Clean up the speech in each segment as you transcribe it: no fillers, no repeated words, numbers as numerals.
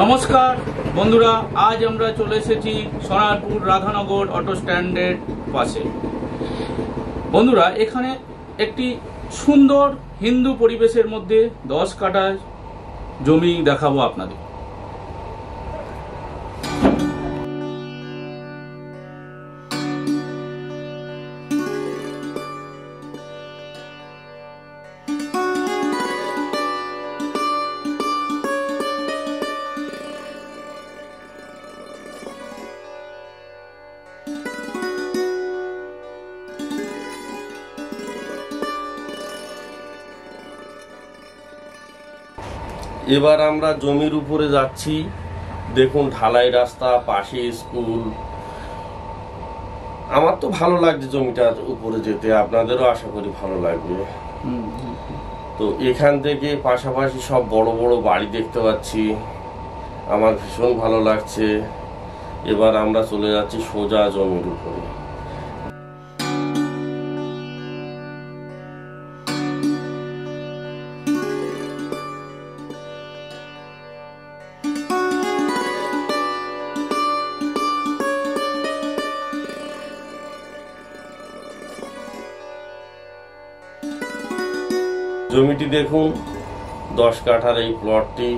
নমস্কার বন্ধুরা, আজ আমরা চলে এসেছি সোনারপুর রাধানগর অটো স্ট্যান্ডের পাশে। বন্ধুরা, এখানে একটি সুন্দর হিন্দু পরিবেশের মধ্যে 10 কাঠা জমি দেখাবো আপনাদের। এবার আমরা জমির উপরে যাচ্ছি। দেখুন, ঢালাই রাস্তা, পাশে স্কুল। আমার তো ভালো লাগছে জমিটার উপরে যেতে, আপনাদেরও আশা করি ভালো লাগবে। তো এখান থেকে পাশাপাশি সব বড় বড় বাড়ি দেখতে পাচ্ছি, আমার ভীষণ ভালো লাগছে। এবার আমরা চলে যাচ্ছি সোজা জমির উপরে। জমিটি দেখুন, 10 কাঠার এই প্লটটি।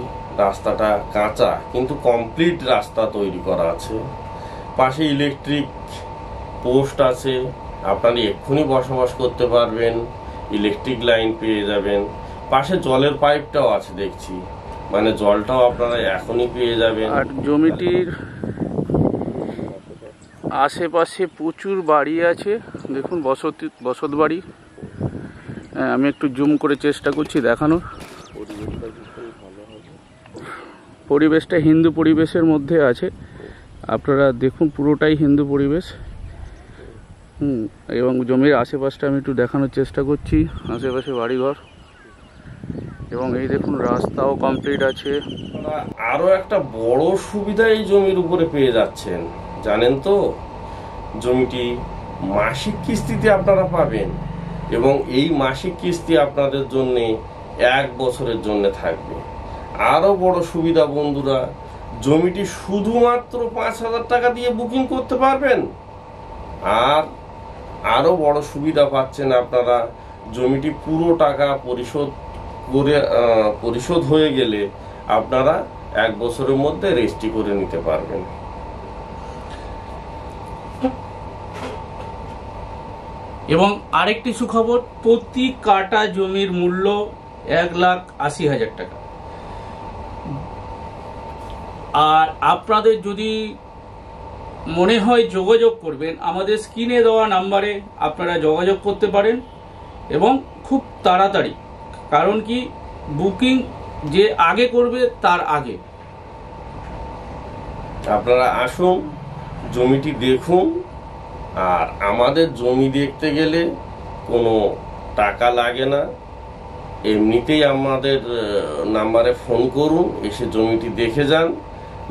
রাস্তাটা কাঁচা কিন্তু কমপ্লিট রাস্তা তৈরি করা আছে। পাশে ইলেকট্রিক পোস্ট আছে, আপনারা এক্ষুনি বসবাস করতে পারবেন, ইলেকট্রিক লাইন পেয়ে যাবেন। পাশে জলের পাইপটাও আছে দেখছি, মানে জলটাও আপনারা এখনই পেয়ে যাবেন। আর জমিটির আশেপাশে প্রচুর বাড়ি আছে, দেখুন বসত বাড়ি। আমি একটু জুম করে চেষ্টা করছি দেখানোর। পরিবেশটা হিন্দু পরিবেশের মধ্যে আছে, আপনারা দেখুন পুরোটাই হিন্দু পরিবেশ। এবং জমির আশেপাশটা আমি একটু দেখানোর চেষ্টা করছি, আশেপাশে বাড়িঘর। এবং এই দেখুন রাস্তাও কমপ্লিট আছে। আরো একটা বড় সুবিধা এই জমির উপরে পেয়ে যাচ্ছেন, জানেন তো? জমিটি মাসিক কিস্তিতে আপনারা পাবেন, এবং এই মাসিক কিস্তি আপনাদের জন্য 1 বছরের জন্য থাকবে। আরো বড় সুবিধা বন্ধুরা, জমিটি শুধুমাত্র 5,000 টাকা দিয়ে বুকিং করতে পারবেন। আর আরো বড় সুবিধা পাচ্ছেন আপনারা, জমিটি পুরো টাকা পরিশোধ হয়ে গেলে আপনারা 1 বছরের মধ্যে রেজিস্ট্রি করে নিতে পারবেন। এবং আরেকটি সুখবর, প্রতি কাটা জমির মূল্য 1,80,000 টাকা। আর আপনাদের যদি মনে হয় যোগাযোগ করবেন, আমাদের স্ক্রিনে দেওয়া নাম্বারে আপনারা যোগাযোগ করতে পারেন, এবং খুব তাড়াতাড়ি। কারণ কি, বুকিং যে আগে করবে তার আগে। আপনারা আসুন, জমিটি দেখুন। আর আমাদের জমি দেখতে গেলে কোনো টাকা লাগে না, এমনিতেই আমাদের নাম্বারে ফোন করুন, এসে জমিটি দেখে যান।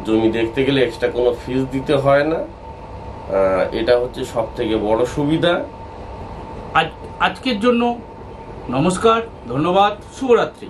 জমি দেখতে গেলে এক্সট্রা কোনো ফিস দিতে হয় না, এটা হচ্ছে সবথেকে বড় সুবিধা। আজকের জন্য নমস্কার, ধন্যবাদ, শুভরাত্রি।